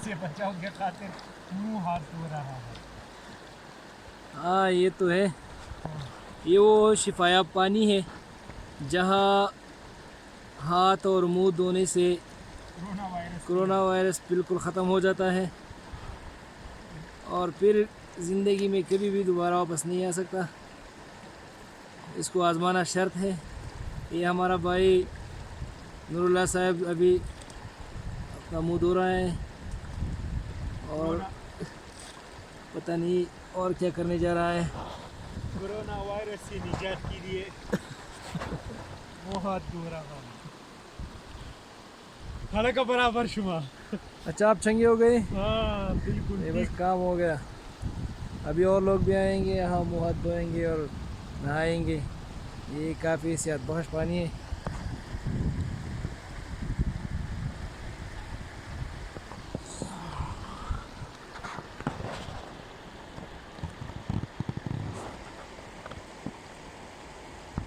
سے بچاؤ کے خاطر منہ ہاتھ دھو رہا ہے. ہاں یہ تو ہے. یہ وہ شفایاب پانی ہے جہاں ہاتھ اور منہ دھونے سے کرونا وائرس بالکل ختم ہو جاتا ہے اور پھر زندگی میں کبھی بھی دوبارہ واپس نہیں آ سکتا. اس کو آزمانا شرط ہے. یہ ہمارا بھائی نور اللہ صاحب ابھی اپنا منہ دھو رہا ہے اور پتہ نہیں اور کیا کرنے جا رہا ہے. کرونا وائرس سے نجات کے لیے وہ ہاتھ دھو رہا ہے. حلقہ برابر شما. اچھا آپ چنگے ہو گئے؟ ہاں بالکل یہ ٹھیک. بس کام ہو گیا. ابھی اور لوگ بھی آئیں گے یہاں منہ ہاتھ دھوئیں گے اور نہائیں گے. یہ کافی صحت بخش پانی ہے.